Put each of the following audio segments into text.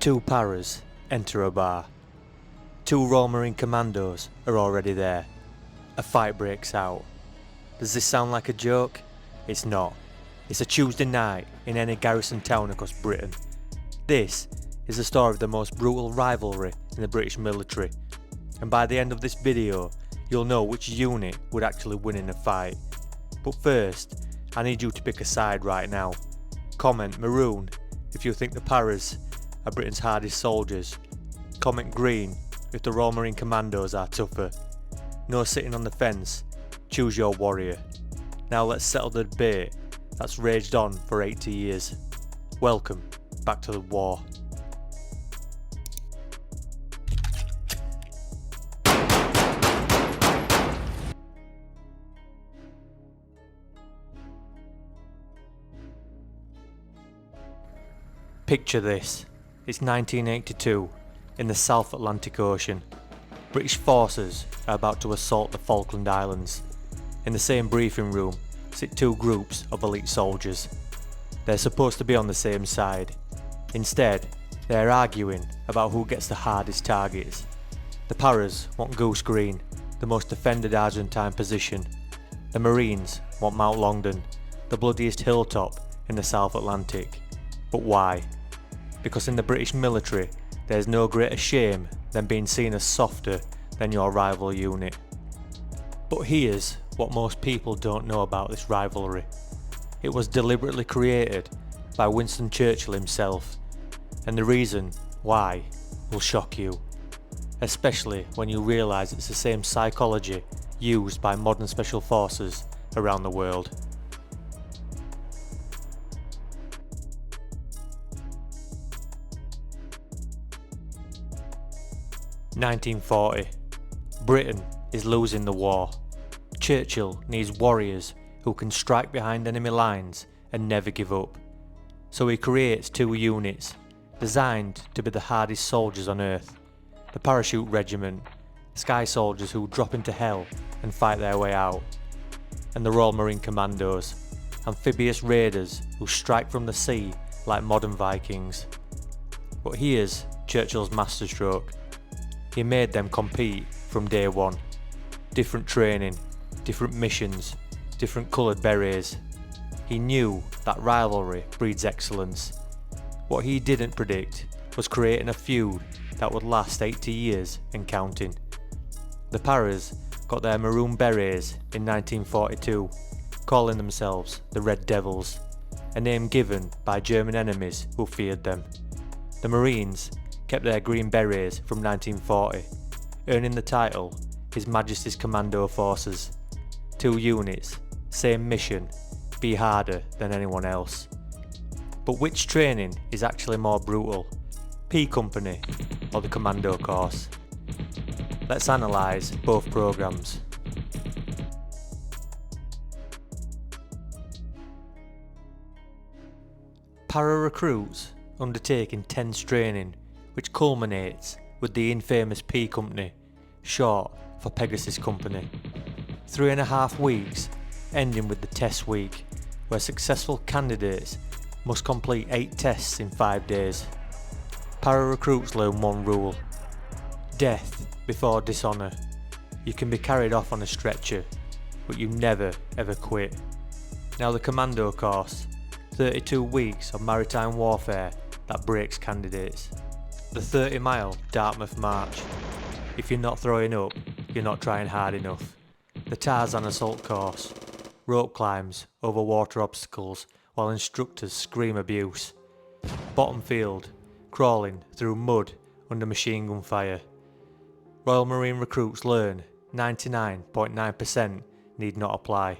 Two paras enter a bar. Two Royal Marine Commandos are already there. A fight breaks out. Does this sound like a joke? It's not. It's a Tuesday night in any garrison town across Britain. This is the story of the most brutal rivalry in the British military, and by the end of this video you'll know which unit would actually win in a fight. But first, I need you to pick a side right now. Comment maroon if you think the paras are Britain's hardest soldiers. Comment green if the Royal Marine Commandos are tougher. No sitting on the fence, choose your warrior. Now let's settle the debate that's raged on for 80 years. Welcome back to the war. Picture this. It's 1982 in the South Atlantic Ocean. British forces are about to assault the Falkland Islands. In the same briefing room sit two groups of elite soldiers. They're supposed to be on the same side. Instead, they're arguing about who gets the hardest targets. The paras want Goose Green, the most defended Argentine position. The Marines want Mount Longdon, the bloodiest hilltop in the South Atlantic. But why? Because in the British military, there's no greater shame than being seen as softer than your rival unit. But here's what most people don't know about this rivalry. It was deliberately created by Winston Churchill himself, and the reason why will shock you, especially when you realise it's the same psychology used by modern special forces around the world. (1940) Britain is losing the war. Churchill needs warriors who can strike behind enemy lines and never give up. So he creates two units designed to be the hardest soldiers on earth. The Parachute Regiment, sky soldiers who drop into hell and fight their way out. And the Royal Marine Commandos, amphibious raiders who strike from the sea like modern Vikings. But here's Churchill's masterstroke. He made them compete from day one. Different training, different missions, different coloured berets. He knew that rivalry breeds excellence. What he didn't predict was creating a feud that would last 80 years and counting. The paras got their maroon berets in 1942, calling themselves the Red Devils, a name given by German enemies who feared them. The Marines kept their green berets from 1940, earning the title His Majesty's Commando Forces. Two units, same mission, be harder than anyone else. But which training is actually more brutal? P Company or the Commando Course? Let's analyse both programmes. Para recruits undertake intense training which culminates with the infamous P Company, short for Pegasus Company. 3.5 weeks, ending with the test week, where successful candidates must complete 8 tests in 5 days. Para recruits learn one rule: death before dishonour. You can be carried off on a stretcher, but you never ever quit. Now the Commando Course, 32 weeks of maritime warfare that breaks candidates. The 30-mile Dartmouth March. If you're not throwing up, you're not trying hard enough. The Tarzan Assault Course. Rope climbs over water obstacles while instructors scream abuse. Bottom field. Crawling through mud under machine gun fire. Royal Marine recruits learn 99.9% need not apply,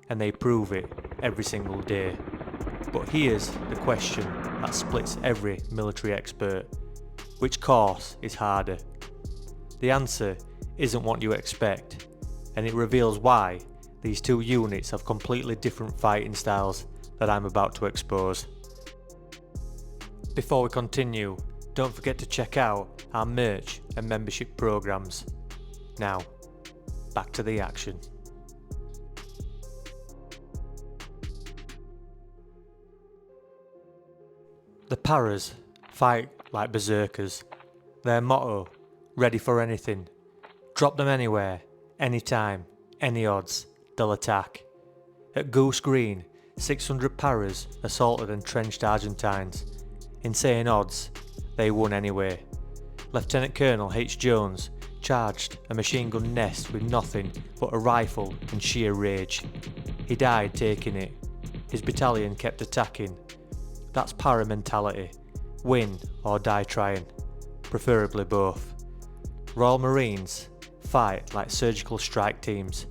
and they prove it every single day. But here's the question that splits every military expert. Which course is harder? The answer isn't what you expect, and it reveals why these two units have completely different fighting styles that I'm about to expose. Before we continue, don't forget to check out our merch and membership programs. Now, back to the action. The paras fight like berserkers. Their motto, ready for anything. Drop them anywhere, anytime, any odds, they'll attack. At Goose Green, 600 paras assaulted entrenched Argentines. Insane odds, they won anyway. Lieutenant Colonel H. Jones charged a machine gun nest with nothing but a rifle and sheer rage. He died taking it. His battalion kept attacking. That's para mentality. Win or die trying. Preferably both. Royal Marines fight like surgical strike teams.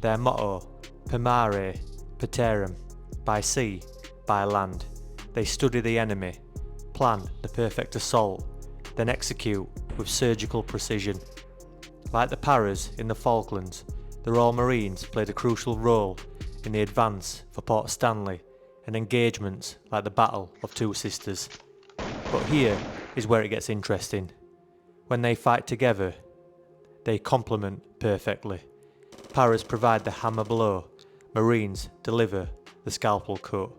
Their motto, per mare, per terram, by sea, by land. They study the enemy, plan the perfect assault, then execute with surgical precision. Like the paras in the Falklands, the Royal Marines played a crucial role in the advance for Port Stanley and engagements like the Battle of Two Sisters. But here is where it gets interesting. When they fight together, they complement perfectly. Paras provide the hammer blow, Marines deliver the scalpel cut.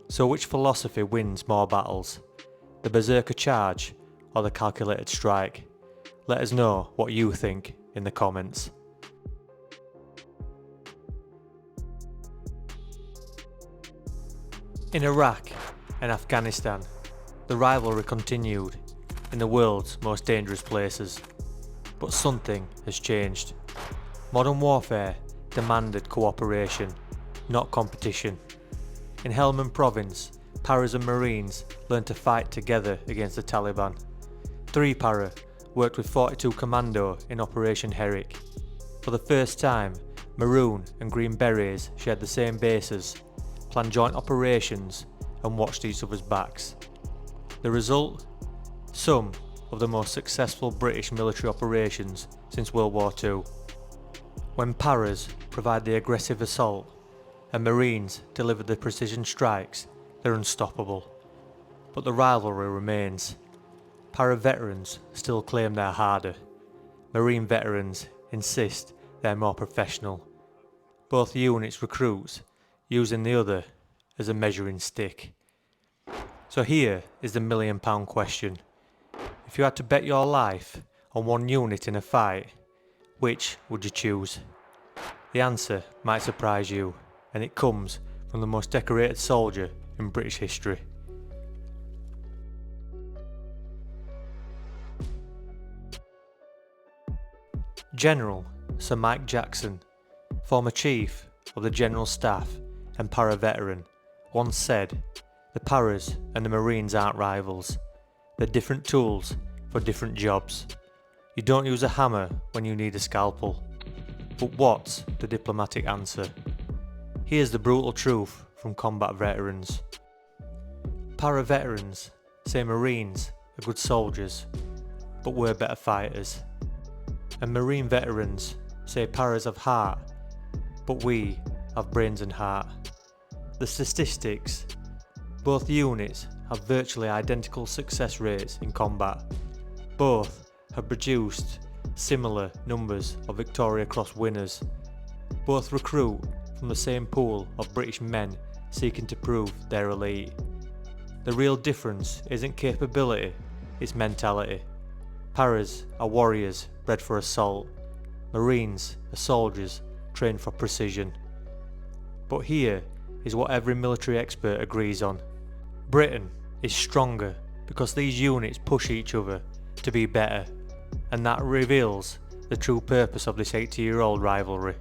So which philosophy wins more battles? The berserker charge or the calculated strike? Let us know what you think in the comments. In Iraq and Afghanistan, the rivalry continued in the world's most dangerous places. But something has changed. Modern warfare demanded cooperation, not competition. In Helmand Province, paras and Marines learned to fight together against the Taliban. 3 para worked with 42 Commando in Operation Herrick. For the first time, Maroon and Green Berets shared the same bases, planned joint operations and watched each other's backs. The result? Some of the most successful British military operations since World War II. When paras provide the aggressive assault and Marines deliver the precision strikes, they're unstoppable. But the rivalry remains. Para veterans still claim they're harder. Marine veterans insist they're more professional. Both units recruit using the other as a measuring stick. So here is the £1 million question. If you had to bet your life on one unit in a fight, which would you choose? The answer might surprise you, and it comes from the most decorated soldier in British history. General Sir Mike Jackson, former Chief of the General Staff and para veteran, once said, "The paras and the Marines aren't rivals. They're different tools for different jobs. You don't use a hammer when you need a scalpel." But what's the diplomatic answer? Here's the brutal truth from combat veterans. Para veterans say Marines are good soldiers, but we're better fighters. And Marine veterans say paras have heart, but we have brains and heart. The statistics: both units have virtually identical success rates in combat. Both have produced similar numbers of Victoria Cross winners. Both recruit from the same pool of British men seeking to prove they're elite. The real difference isn't capability, it's mentality. Paras are warriors bred for assault. Marines are soldiers trained for precision. But here is what every military expert agrees on. Britain is stronger because these units push each other to be better, and that reveals the true purpose of this 80-year-old rivalry.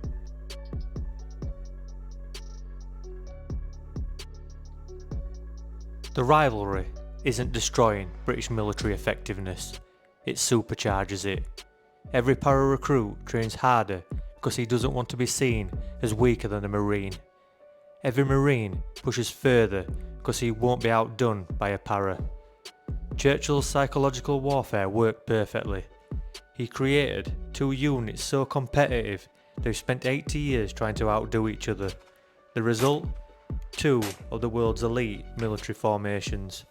The rivalry isn't destroying British military effectiveness, it supercharges it. Every para recruit trains harder because he doesn't want to be seen as weaker than a Marine. Every Marine pushes further because he won't be outdone by a para. Churchill's psychological warfare worked perfectly. He created 2 units so competitive they've spent 80 years trying to outdo each other. The result? 2 of the world's elite military formations.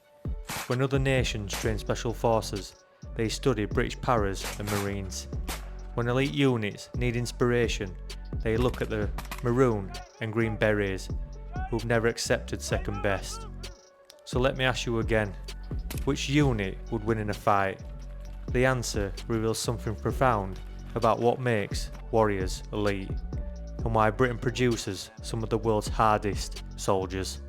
When other nations train special forces, they study British paras and Marines. When elite units need inspiration, they look at the Maroon and Green Berets, who've never accepted second best. So let me ask you again, which unit would win in a fight? The answer reveals something profound about what makes warriors elite, and why Britain produces some of the world's hardest soldiers.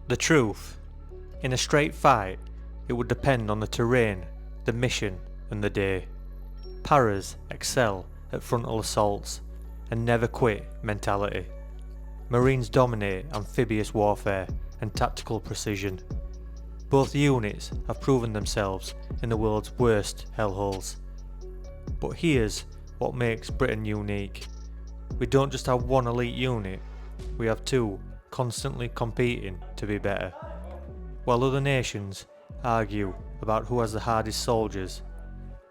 The truth. In a straight fight, it would depend on the terrain, the mission and the day. Paras excel at frontal assaults and never quit mentality. Marines dominate amphibious warfare and tactical precision. Both units have proven themselves in the world's worst hellholes. But here's what makes Britain unique. We don't just have one elite unit, we have two constantly competing to be better. While other nations argue about who has the hardest soldiers,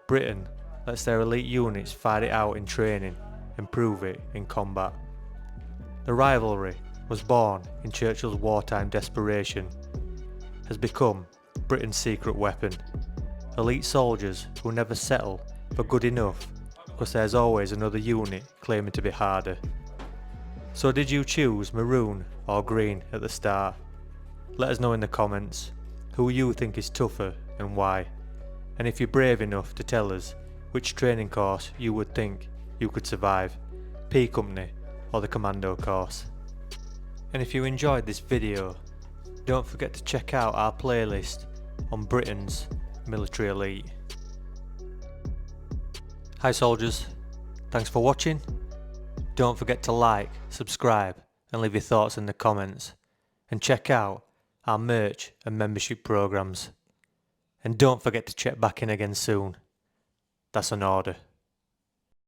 Britain lets their elite units fight it out in training and prove it in combat. The rivalry was born in Churchill's wartime desperation, has become Britain's secret weapon. Elite soldiers who never settle for good enough because there's always another unit claiming to be harder. So did you choose maroon or green at the start? Let us know in the comments who you think is tougher and why, and if you're brave enough to tell us which training course you would think you could survive, P Company or the Commando Course. And if you enjoyed this video, don't forget to check out our playlist on Britain's military elite. Hi soldiers, thanks for watching. Don't forget to like, subscribe and leave your thoughts in the comments, and check out our merch and membership programs. And don't forget to check back in again soon. That's an order.